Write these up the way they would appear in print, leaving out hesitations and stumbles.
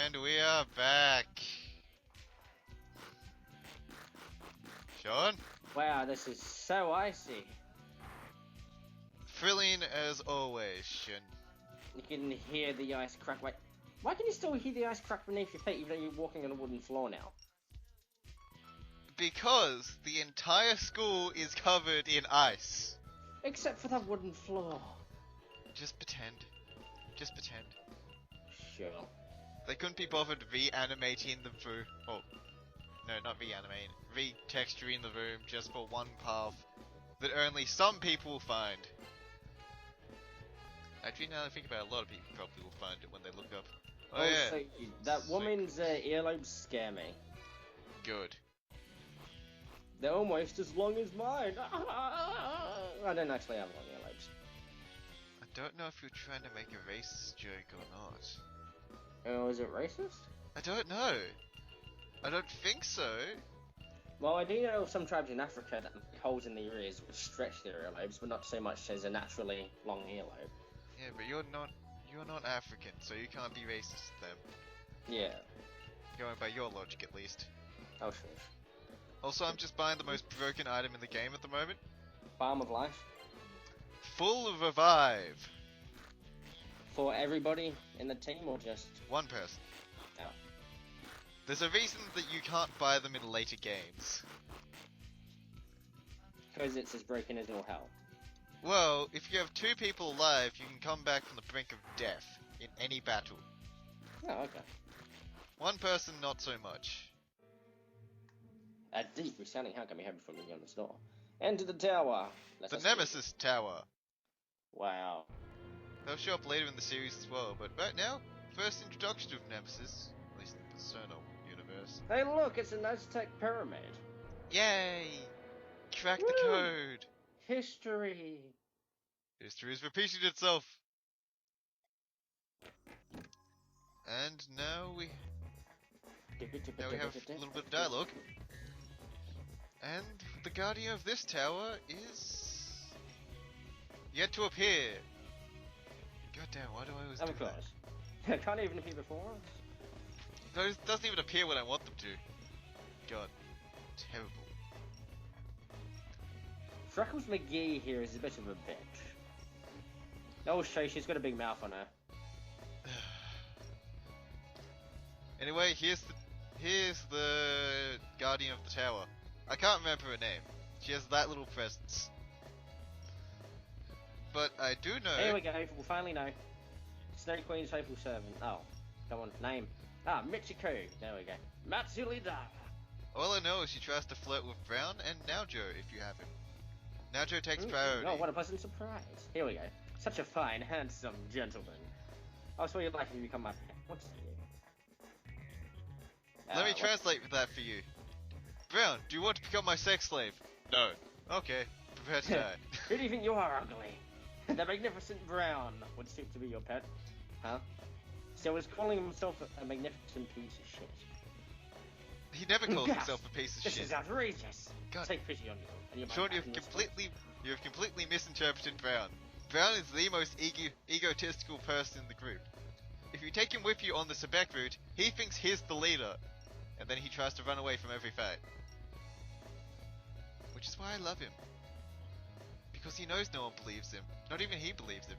And we are back. Sean? Wow, this is so icy. Thrilling as always, Sean. You can hear the ice crack. Wait, why can you still hear the ice crack beneath your feet even though you're walking on a wooden floor now? Because the entire school is covered in ice. Except for that wooden floor. Just pretend. Just pretend. Sure. They couldn't be bothered reanimating the room. Oh, no, not reanimating. Retexturing the room just for one path that only some people will find. Actually, now that I think about it, a lot of people probably will find it when they look up. Oh yeah. Also, that woman's earlobes scare me. Good. They're almost as long as mine. I don't actually have long earlobes. I don't know if you're trying to make a racist joke or not. Oh, is it racist? I don't know. I don't think so. Well, I do know of some tribes in Africa that have holes in their ears which stretch their earlobes, but not so much as a naturally long earlobe. Yeah, but you're not African, so you can't be racist to them. Yeah. Going by your logic, at least. Oh, sure. Also, I'm just buying the most broken item in the game at the moment. Balm of life. Full revive. For everybody in the team, or just... One person. Oh. There's a reason that you can't buy them in later games. Because it's as broken as all hell. Well, if you have two people alive, you can come back from the brink of death in any battle. Oh, okay. One person, not so much. A deep resounding how can we have from beyond the door? Enter the tower. The Nemesis Tower. Wow. They'll show up later in the series as well, but right now, first introduction of Nemesis, at least in the Persona universe. Hey, look, it's an Aztec pyramid. Yay! Crack the Woo! code! History. History is repeating itself. And now we have a little bit of dialogue. And the guardian of this tower is yet to appear. God damn, why do I always do Of that? course. I can't even appear before us. Those doesn't even appear when I want them to. God, terrible. Freckles McGee here is a bit of a bitch. Oh, she's got a big mouth on her. Anyway, here's the guardian of the tower. I can't remember her name. She has that little presence. But I do know. Here we go, we'll finally know. Snow Queen's faithful servant. Oh, come on, name. Ah, Michiko. There we go. Matsulida. All I know is she tries to flirt with Brown and Naojo if you have him. Naojo takes Ooh, priority. oh, what a pleasant surprise. Here we go. Such a fine, handsome gentleman. I swear you'd like him to become my pet. What's you? Let me translate that for you. Brown, do you want to become my sex slave? No. Okay. Prepare to die. Who do you think you are, ugly? The magnificent Brown would suit to be your pet. Huh? So he's calling himself a magnificent piece of shit. He never calls Yes, himself a piece of this shit. is outrageous. God. Take pity on you. And you're Sean, you've completely misinterpreted Brown. Brown is the most egotistical person in the group. If you take him with you on the Sebek route, he thinks he's the leader, and then he tries to run away from every fight. Which is why I love him. Because he knows no one believes him. Not even he believes him.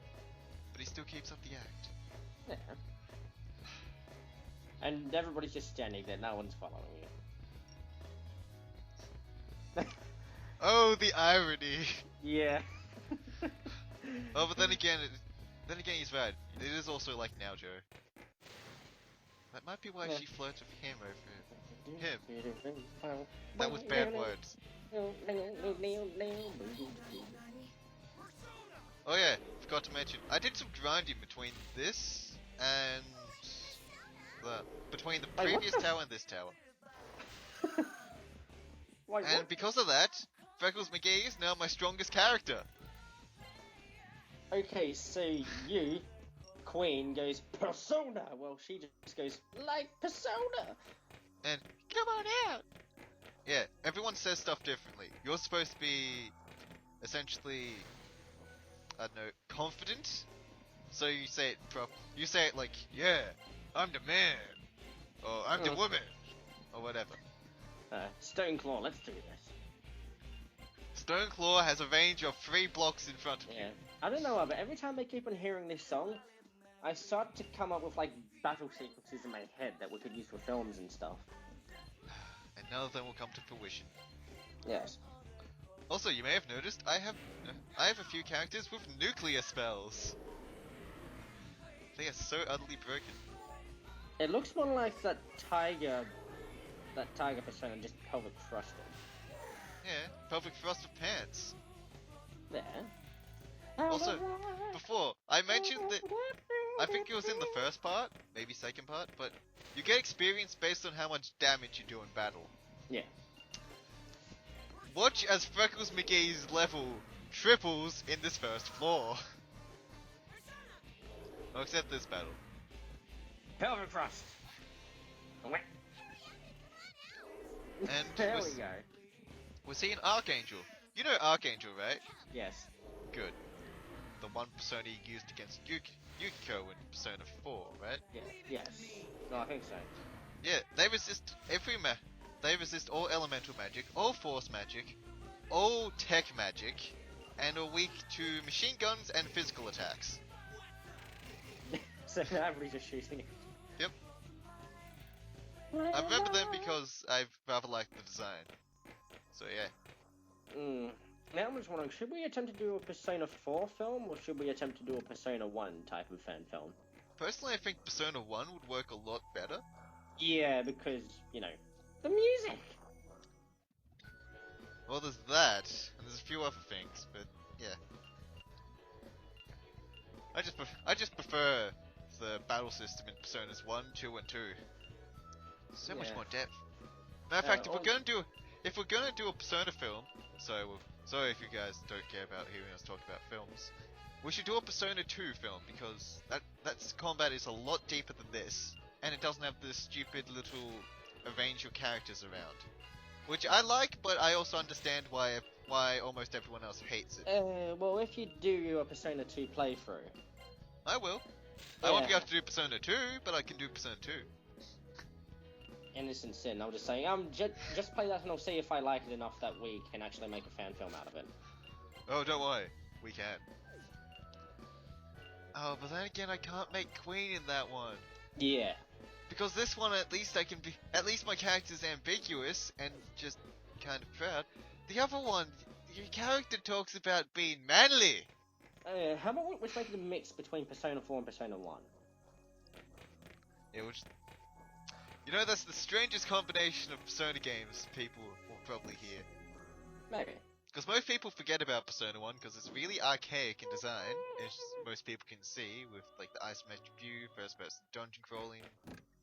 But he still keeps up the act. Yeah. And everybody's just standing there, no one's following you. Oh, the irony! Yeah. Oh, but then again, he's right. It is also like Naojo. That might be why Yeah. she flirts with him over him. That was bad words. Oh yeah, forgot to mention. I did some grinding between this and between the previous tower and this tower. Wait, And what? because of that, Freckles McGee is now my strongest character. Okay, so you, Queen, goes Persona. Well, she just goes like Persona. And come on out! Yeah, everyone says stuff differently. You're supposed to be essentially, I don't know, confident. So you say it like, yeah, I'm the man. or I'm the woman, or whatever. Stoneclaw, let's do this. Stoneclaw has a range of 3 blocks in front of you. Yeah. I don't know, but every time I keep on hearing this song, I start to come up with like battle sequences in my head that we could use for films and stuff. And none of them will come to fruition. Yes. Also, you may have noticed I have a few characters with nuclear spells. They are so utterly broken. It looks more like that tiger persona just pelvic thrusted. Yeah, pelvic thrust of pants. There. Also, before, I mentioned that, I think it was in the first part, maybe second part, but you get experience based on how much damage you do in battle. Yeah. Watch as Freckles McGee's level triples in this first floor. Oh, except this battle. Pelvic thrust. And there we go. Was he an Archangel? You know Archangel, right? Yes. Good. The one persona he used against Yukiko in Persona 4, right? Yeah. Yes. No, I think so. Yeah, they resist they resist all elemental magic, all force magic, all tech magic, and are weak to machine guns and physical attacks. So everybody's just shooting it. Yep. I remember them because I rather like the design. So yeah. Now I'm just wondering, should we attempt to do a Persona 4 film, or should we attempt to do a Persona 1 type of fan film? Personally, I think Persona 1 would work a lot better. Yeah, because, you know, the music! Well, there's that, and there's a few other things, but yeah. I just prefer the battle system in Personas 1, 2, and 2. So much more depth. Matter of fact, if we're gonna do a Persona film, sorry if you guys don't care about hearing us talk about films, we should do a Persona 2 film, because that's combat is a lot deeper than this, and it doesn't have this stupid little arrange your characters around. Which I like, but I also understand why almost everyone else hates it. Well, if you do a Persona 2 playthrough... I will. I won't be able to do Persona 2, but I can do Persona 2. Innocent sin, I'm just saying, just play that and I'll see if I like it enough that we can actually make a fan film out of it. Oh, don't worry. We can. Oh, but then again, I can't make Queen in that one. Yeah. Because this one, at least my character's ambiguous and just kind of proud. The other one, your character talks about being manly. How about we make it a mix between Persona 4 and Persona 1? Yeah, you know, that's the strangest combination of Persona games people will probably hear. Maybe. Because most people forget about Persona 1 because it's really archaic in design, as most people can see, with like the isometric view, first person dungeon crawling,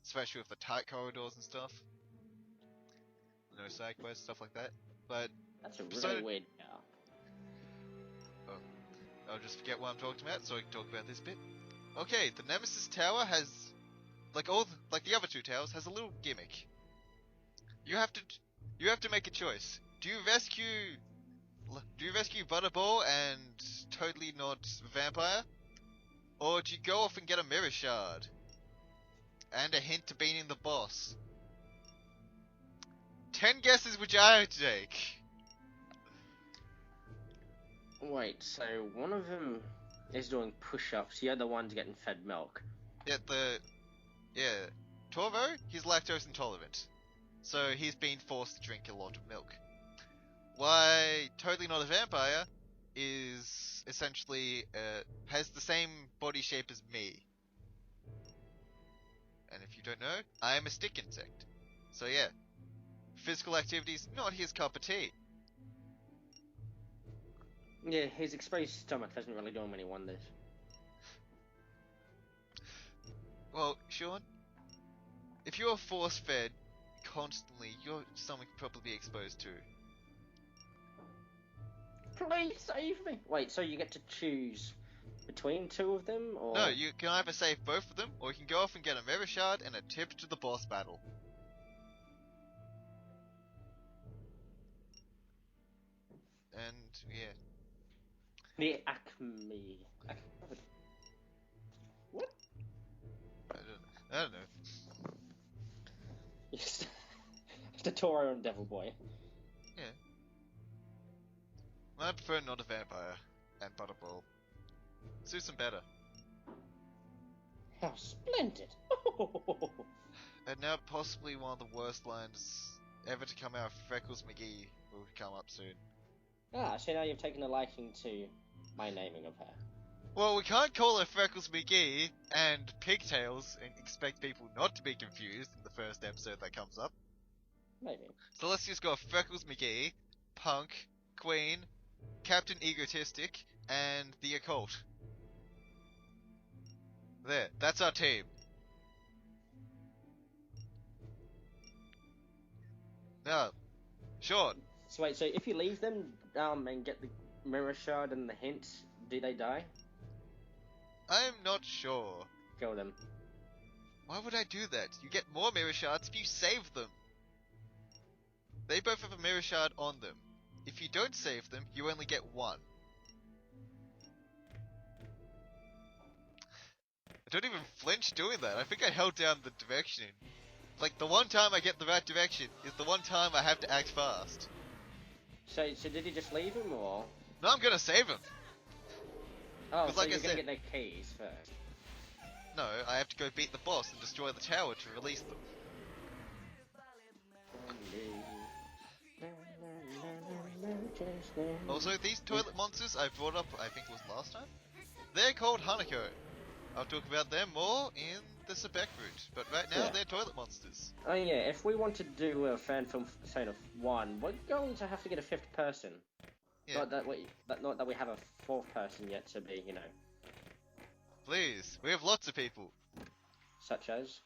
especially with the tight corridors and stuff. No side quests, stuff like that. But that's a really weird I'll just forget what I'm talking about so I can talk about this bit. Okay, the Nemesis Tower has, like the other 2 towers, has a little gimmick. You have to make a choice. Do you rescue Butterball and totally not Vampire? Or do you go off and get a Mirror Shard? And a hint to beating the boss? 10 guesses which I would take. Wait, so one of them is doing push-ups, the other one's getting fed milk. Yeah, Torvo, he's lactose intolerant. So he's been forced to drink a lot of milk. Why Totally Not a Vampire is essentially, has the same body shape as me. And if you don't know, I am a stick insect. So yeah, physical activities, not his cup of tea. Yeah, his exposed stomach doesn't really do him any wonders. Well, Sean, if you're force-fed constantly, your stomach could probably be exposed too. Please save me! Wait, so you get to choose between 2 of them, or...? No, you can either save both of them, or you can go off and get a Mirror Shard and a tip to the boss battle. And, yeah. The Acme. What? I don't know. Totoro and Devil Boy. Yeah. I prefer not a vampire and Butterball. Suits him better. How splendid! And now possibly one of the worst lines ever to come out of Freckles McGee will come up soon. Ah, so now you've taken a liking to my naming of her. Well, we can't call her Freckles McGee and Pigtails and expect people not to be confused in the first episode that comes up. Maybe. So let's just go Freckles McGee, Punk, Queen, Captain Egotistic, and the Occult. There, that's our team. Now, Sean. So wait, so if you leave them and get the mirror shard and the hints, do they die? I'm not sure. Kill them. Why would I do that? You get more mirror shards if you save them. They both have a mirror shard on them. If you don't save them, you only get one. I don't even flinch doing that. I think I held down the direction. Like, the one time I get the right direction is the one time I have to act fast. So did you just leave him, or? No, I'm gonna save him. Oh, so like you're I gonna said, get their keys first. No, I have to go beat the boss and destroy the tower to release them. Also, these toilet monsters I brought up, I think it was last time, they're called Hanako. I'll talk about them more in the Sebek route, but right now they're toilet monsters. Oh yeah, if we want to do a fan film episode of 1, we're going to have to get a 5th person. Yeah. Not that we have a 4th person yet to be, you know. Please, we have lots of people. Such as?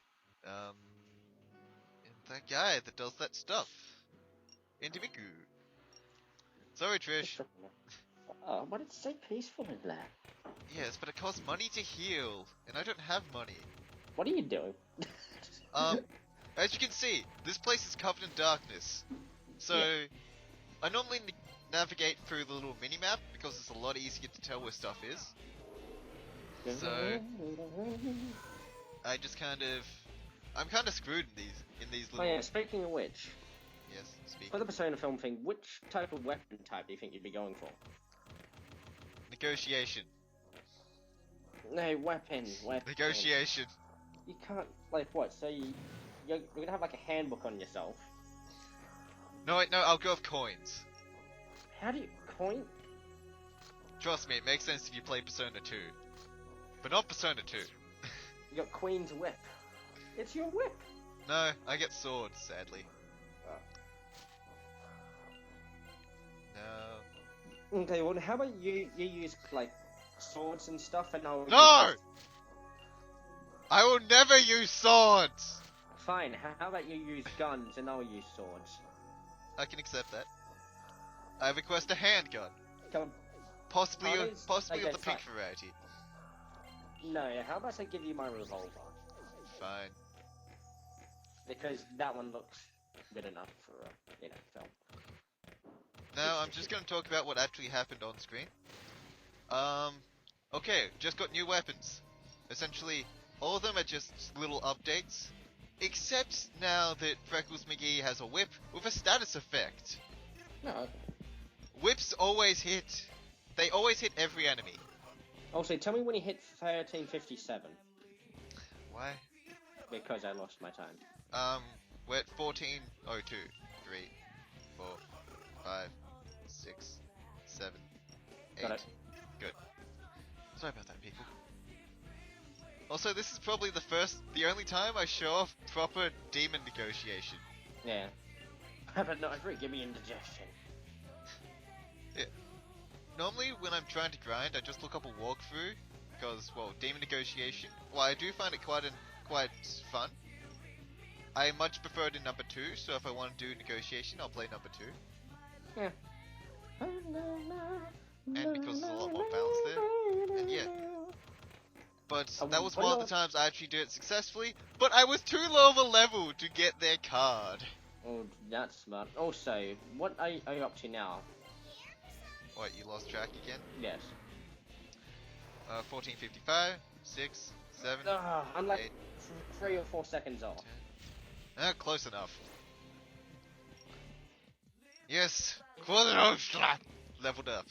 That guy that does that stuff. Indimiku. Sorry, Trish. Oh, but it's so peaceful in there. Yes, but it costs money to heal, and I don't have money. What are you doing? As you can see, this place is covered in darkness. So, I normally navigate through the little mini-map, because it's a lot easier to tell where stuff is. So, I just I'm kind of screwed in these little... Oh yeah, speaking of which... Yes, speaking. For the Persona film thing, which type of weapon type do you think you'd be going for? Negotiation. No, weapon. Negotiation. You can't, like, what? So you're gonna have, like, a handbook on yourself. No, wait, no, I'll go with coins. How do you... Coin? Trust me, it makes sense if you play Persona 2. But not Persona 2. You got Queen's Whip. It's your whip! No, I get swords, sadly. No. Okay, well, how about you use, like, swords and stuff, and I'll... No! I will never use swords! Fine, how about you use guns, and I'll use swords? I can accept that. I request a handgun. Come. Possibly Okay, of the pink fine. variety. No, how about I give you my revolver? Fine. Because that one looks good enough for a, film. Now, I'm just going to talk about what actually happened on screen. Okay, just got new weapons. Essentially, all of them are just little updates. Except now that Freckles McGee has a whip with a status effect. No. Whips always hit. They always hit every enemy. Also, tell me when you hit 1357. Why? Because I lost my time. We're at 1402. 3, 4, 5, 6, 7, 8. Got it. Good. Sorry about that, people. Also, this is probably the only time I show off proper demon negotiation. Yeah. But not every, give me indigestion. Yeah. Normally, when I'm trying to grind, I just look up a walkthrough, because, well, demon negotiation, while I do find it quite fun, I much prefer it in number 2, so if I want to do negotiation, I'll play number 2. Yeah. And because there's a lot more balance there, and yeah. But that was one of the times I actually did it successfully, but I was too low of a level to get their card. Oh, that's smart. Also, what are you up to now? What, you lost track again? Yes. 1455, 6, 7, I'm like 8, 3 or 4 seconds off. 10. Close enough. Yes! Quadroshla! Leveled up.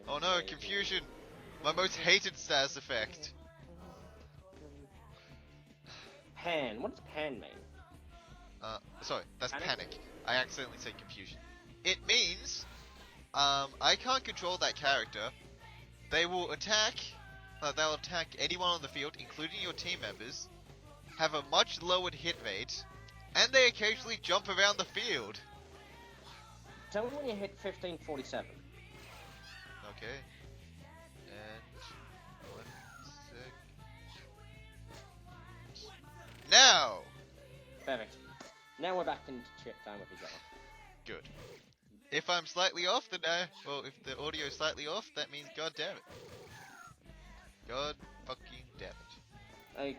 Oh no, confusion! My most hated status effect. Pan. What does pan mean? Sorry, that's Panic? panic. I accidentally said confusion. It means, I can't control that character. They will attack, they'll attack anyone on the field, including your team members, have a much lowered hit rate, and they occasionally jump around the field. Tell me when you hit 1547. Okay. And 1 sec. Now! Perfect. Now we're back into chip time with each other. Good. If I'm slightly off, then well, if the audio is slightly off, that means god damn it. God fucking damn it.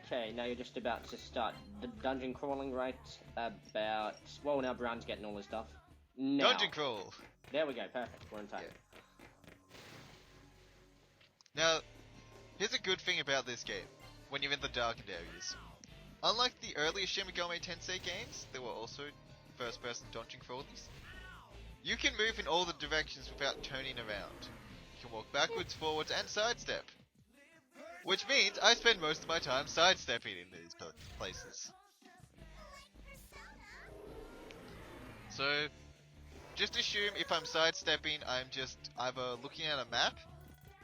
Okay, now you're just about to start the dungeon crawling, right? About... Well, now Brown's getting all his stuff. Now. Dungeon crawl! There we go, perfect. We're in time. Yeah. Now, here's a good thing about this game, when you're in the darkened areas. Unlike the earlier Shin Megami Tensei games, there were also first-person dungeon crawlies. You can move in all the directions without turning around. You can walk backwards, forwards, and sidestep. Which means I spend most of my time sidestepping in these places. So, just assume if I'm sidestepping, I'm just either looking at a map,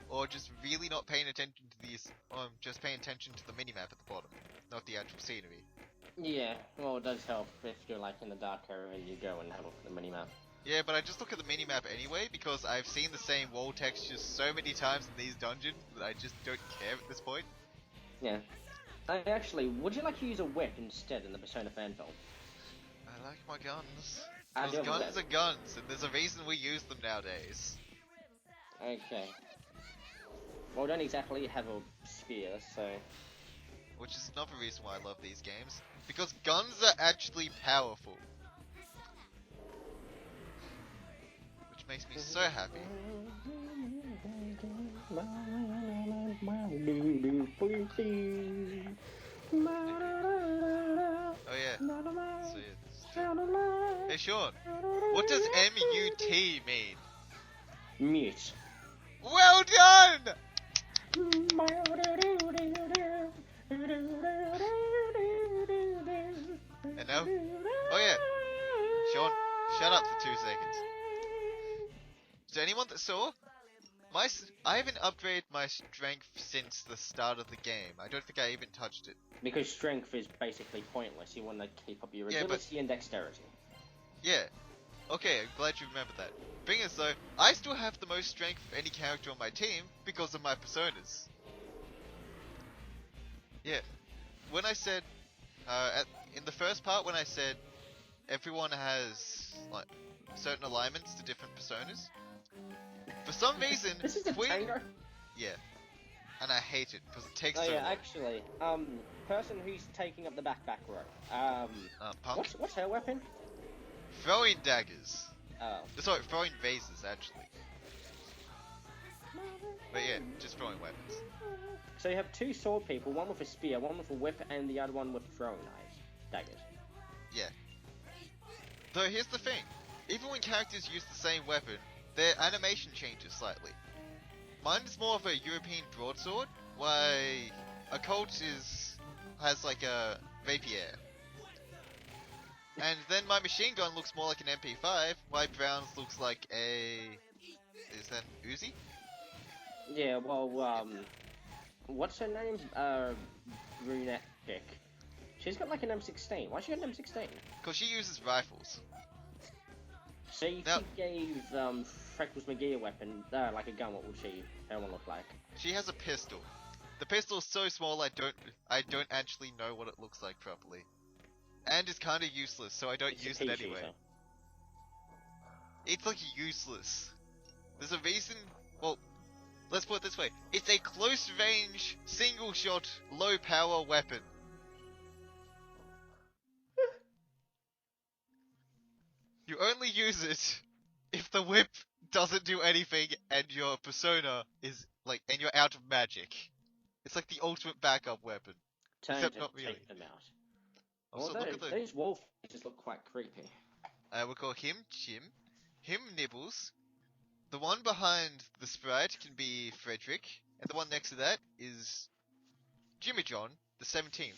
or just really not paying attention to these, or I'm just paying attention to the minimap at the bottom, not the actual scenery. Yeah, well, it does help if you're like in the dark area and you go and have a look at the minimap. Yeah, but I just look at the minimap anyway, because I've seen the same wall textures so many times in these dungeons that I just don't care at this point. Yeah. Actually, would you like to use a whip instead in the Persona Fanfilm? I like my guns. I Because do guns are guns, and there's a reason we use them nowadays. Okay. Well, we don't exactly have a spear, so... Which is another reason why I love these games. Because guns are actually powerful. Which makes me so happy. Oh yeah. So yeah. Hey Sean, what does M-U-T mean? Mute. Well done! And now? Oh yeah. Sean, shut up for 2 seconds. So anyone that saw? I haven't upgraded my strength since the start of the game. I don't think I even touched it. Because strength is basically pointless. You want to keep up your agility and dexterity. Yeah. Okay, I'm glad you remembered that. Thing is though, I still have the most strength of any character on my team because of my personas. Yeah. When I said, in the first part when I said everyone has like certain alignments to different personas, for some reason, This is a Tango? Yeah. And I hate it because it takes Oh so yeah, long. actually, person who's taking up the back row. Punk? What's her weapon? Throwing daggers. Oh. Sorry, throwing vases actually. But yeah, just throwing weapons. So you have 2 sword people, one with a spear, one with a whip, and the other one with throwing knives. Daggers. Yeah. Though here's the thing. Even when characters use the same weapon, their animation changes slightly. Mine is more of a European broadsword, while a Colt has like a rapier. And then my machine gun looks more like an MP5, while Brown's looks like is that an Uzi? Yeah, well, what's her name? Brunette chick. She's got like an M16. Why she got an M16? Because she uses rifles. So if Now, she gave Freckles McGee a weapon, like a gun, what would her one look like? she has a pistol. The pistol's so small I don't actually know what it looks like properly. And it's kinda useless, so I don't use it anyway. Shooter. It's like useless. There's a reason, well, let's put it this way. It's a close range, single shot, low power weapon. You only use it if the whip doesn't do anything and your persona is like, and you're out of magic. It's like the ultimate backup weapon. Time Except to not really. take them out. Also, Well, look at those wolf faces look quite creepy. we'll call him Jim, him Nibbles. The one behind the sprite can be Frederick, and the one next to that is Jimmy John, the 17th.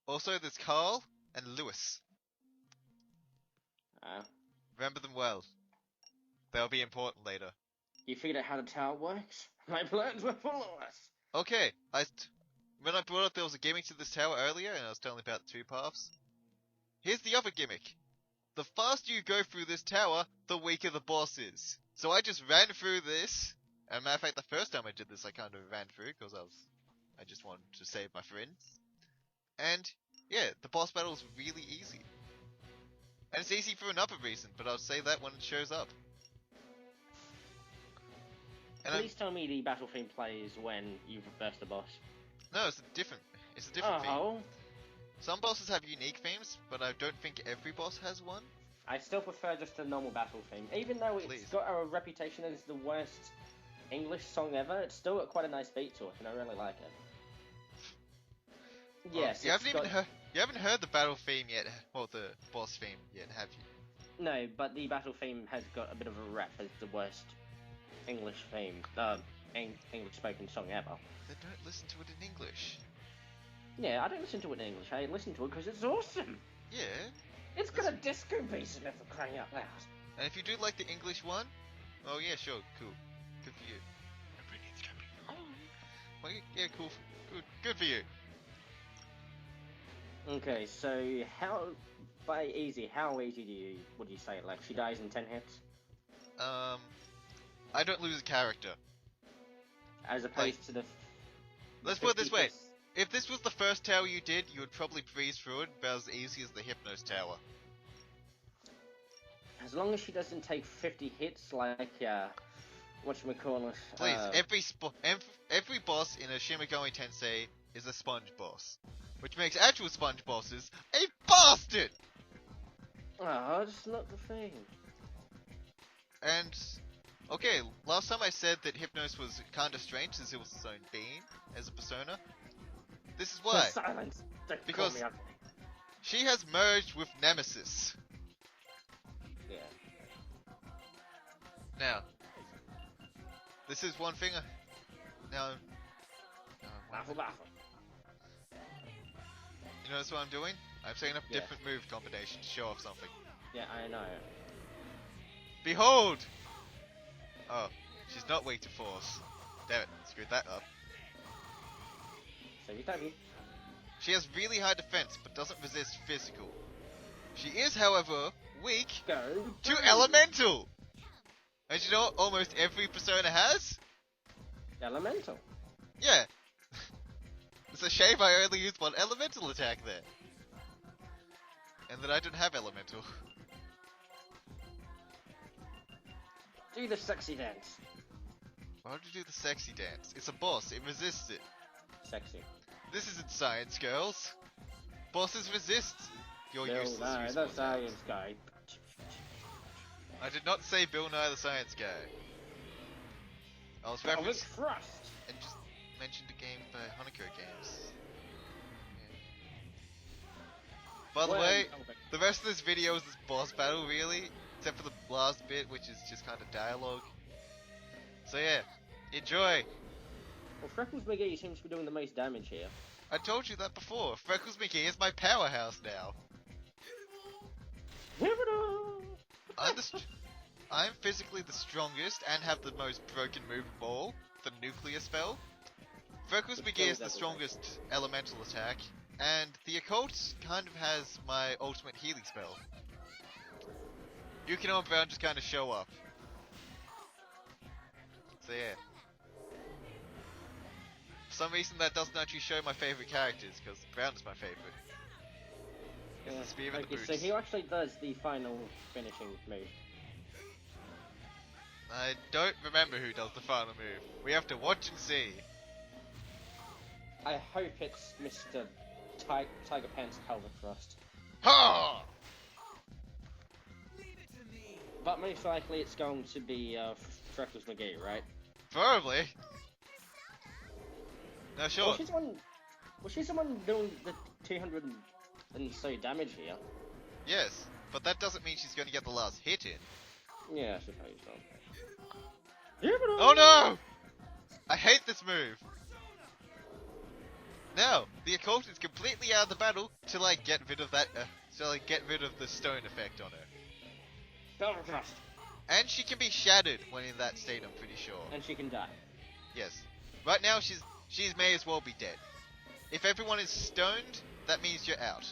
Also, there's Carl and Lewis. Remember them well. They'll be important later. You figured out how the tower works? My plans were followers. Okay, when I brought up there was a gimmick to this tower earlier, and I was telling about the 2 paths. Here's the other gimmick. The faster you go through this tower, the weaker the boss is. So I just ran through this. As a matter of fact, the first time I did this, I kind of ran through because I just wanted to save my friends. And yeah, the boss battle is really easy. And it's easy for another reason, but I'll say that when it shows up. And Please tell me the battle theme plays when you reverse the boss. No, it's a different theme. Some bosses have unique themes, but I don't think every boss has one. I still prefer just a normal battle theme. Even though it's got a reputation as the worst English song ever, it's still got quite a nice beat to it, and I really like it. Well, Yes, you haven't heard the battle theme yet, or the boss theme yet, have you? No, but the battle theme has got a bit of a rep as the worst English theme, English spoken song ever. Then don't listen to it in English. Yeah, I don't listen to it in English. I listen to it because it's awesome. Yeah. It's got a disco bass in it for crying out loud. And if you do like the English one, oh yeah, sure, cool, good for you. Well, yeah, cool, good for you. Okay, so how easy would you say? Like, she dies in 10 hits? I don't lose a character. As opposed to the... Let's put it this way. If this was the first tower you did, you would probably breeze through it about as easy as the Hypnos tower. As long as she doesn't take 50 hits like, whatchamacallit... Please, every boss in a Shin Megami Tensei is a sponge boss. Which makes actual sponge bosses a bastard! Oh, that's not the thing. And... okay, last time I said that Hypnos was kinda strange since it was its own being as a persona. This is why. Silence! Don't because call me ugly. She has merged with Nemesis. Yeah. Now, this is one thing. Now, Baffle. you notice what I'm doing? I'm setting up Yeah. different move combinations to show off something. Yeah, I know. Behold! Oh, she's not weak to force. Damn it, screwed that up. So you tell me. She has really high defense, but doesn't resist physical. She is, however, weak to elemental! And you know what almost every persona has? Elemental. Yeah. It's a shame I only used one elemental attack there. And that I don't have elemental. Do the sexy dance. Why would you do the sexy dance? It's a boss, it resists it. Sexy. This isn't science, girls. Bosses resist your useless the useful science attacks. guy. I did not say Bill Nye the Science Guy. I was referencing Trust. and just mentioned a game by Hanako Games. Yeah. By the way, the rest of this video is this boss battle really, except for the last bit which is just kind of dialogue. So yeah, enjoy! Well, Freckles McGee seems to be doing the most damage here. I told you that before, Freckles McGee is my powerhouse now. I'm physically the strongest and have the most broken move of all, the nuclear spell. Freckles McGee is the strongest elemental attack, and the occult kind of has my ultimate healing spell. Yukino and Brown just kind of show up. So yeah. For some reason that doesn't actually show my favourite characters, because Brown is my favourite. It's the spear and the boots. So he actually does the final finishing move. I don't remember who does the final move. We have to watch and see. I hope it's Mr. Tiger Pants Pelvic Thrust. Ha! But most likely it's going to be Freckles McGee, right? Probably. No, sure. Well, Well, she's the one doing the 200 and so damage here. Yes, but that doesn't mean she's going to get the last hit in. Yeah, I suppose so. Oh no! I hate this move. Now, the occult is completely out of the battle to like get rid of that, get rid of the stone effect on her. Spell Thrust. And she can be shattered when in that state, I'm pretty sure. And she can die. Yes. Right now, she's may as well be dead. If everyone is stoned, that means you're out.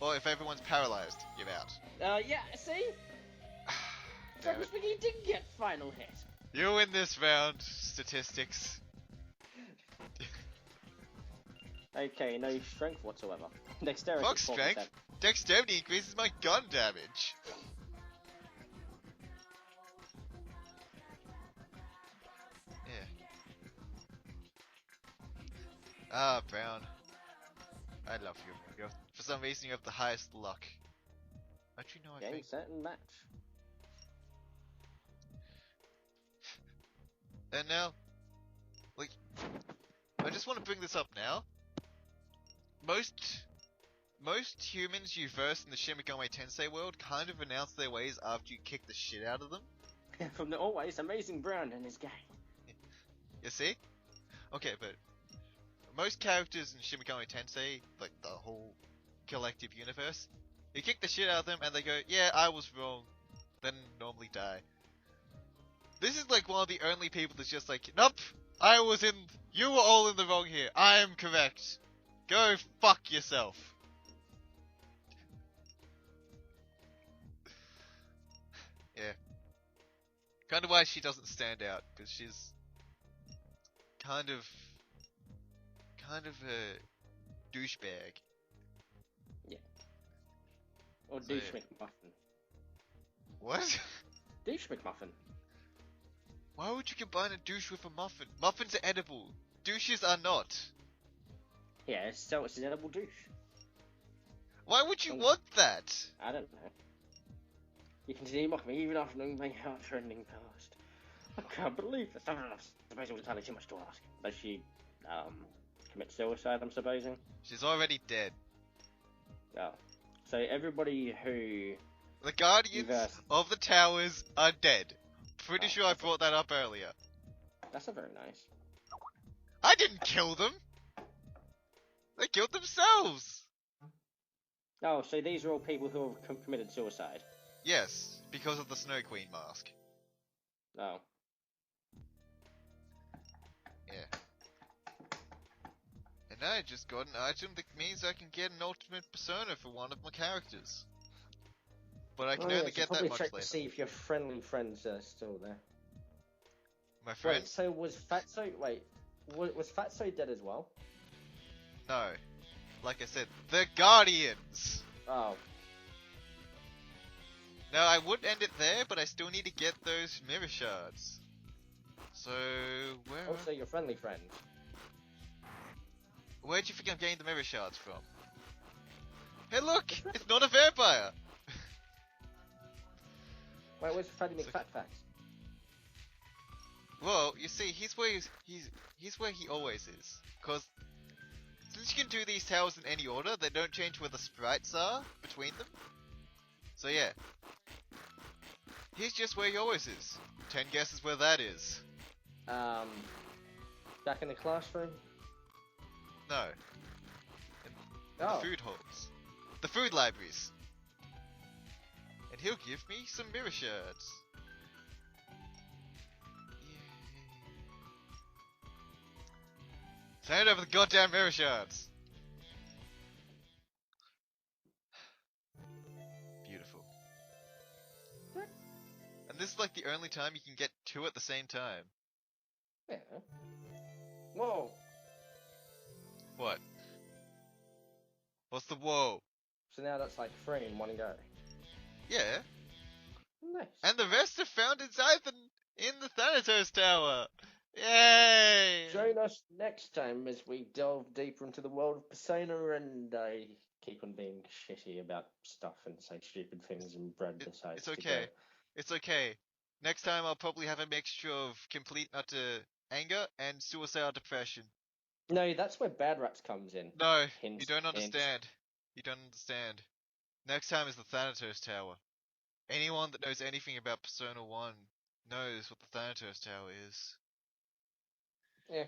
Or if everyone's paralyzed, you're out. Yeah, see? Damn it. McGee did get final hit. You win this round, statistics. Okay, no strength whatsoever. Dexterity. Fuck 4%. strength. Dexterity increases my gun damage. Yeah. Ah, Brown. I love you. For some reason, you have the highest luck. Don't you know I Game, think? set, and match. And now, like, I just want to bring this up now. Most humans you verse in the Shin Megami Tensei world kind of renounce their ways after you kick the shit out of them. From the always amazing Brown in his game. You see? Okay, but most characters in Shin Megami Tensei, like the whole collective universe, you kick the shit out of them and they go, yeah, I was wrong, then normally die. This is like one of the only people that's just like, nope, you were all in the wrong here, I am correct. Go fuck yourself. Yeah. Kind of why she doesn't stand out, because she's kind of a douchebag. Yeah. Or So, douche yeah. McMuffin. What? Douche McMuffin. Why would you combine a douche with a muffin? Muffins are edible. Douches are not. Yeah, so it's an edible douche. Why would you want that? I don't know. You continue mocking me even after knowing my heart-rending past. I can't believe this. I suppose it was entirely too much to ask. Does she, commit suicide, I'm supposing? She's already dead. Oh. So everybody who... The Guardians of the Towers are dead. Pretty sure I brought that up earlier. That's a very nice. I didn't kill them! They killed themselves! Oh, so these are all people who have committed suicide? Yes, because of the Snow Queen mask. Oh. Yeah. And I just got an item that means I can get an ultimate persona for one of my characters. But I can only get that much check later. To see if your friendly friends are still there. My friends? Wait, so was Fatso... Wait, was Fatso dead as well? No. Like I said, the Guardians! Oh. Now, I would end it there, but I still need to get those mirror shards. So, where... Also, your friendly friend. Where'd you think I'm getting the mirror shards from? Hey look! It's not a vampire! Wait, where's Fatty McFatfax? Well, you see, he's where he always is. Cause since you can do these towers in any order, they don't change where the sprites are between them. So yeah. He's just where he always is. 10 guesses where that is. Back in the classroom? No. In the food halls. The food libraries. And he'll give me some mirror shards. Hand over the goddamn mirror shards! Beautiful. What? And this is like the only time you can get two at the same time. Yeah. Whoa! What? What's the whoa? So now that's like 3 in one go. Yeah. Nice. And the rest are found inside in the Thanatos Tower! Yay! Join us next time as we delve deeper into the world of Persona and I keep on being shitty about stuff and say stupid things and Brad decides It's okay. It's okay. Next time I'll probably have a mixture of complete utter anger and suicidal depression. No, that's where Bad Raps comes in. No, Hint, you don't hint. understand. You don't understand. Next time is the Thanatos Tower. Anyone that knows anything about Persona 1 knows what the Thanatos Tower is. Yeah,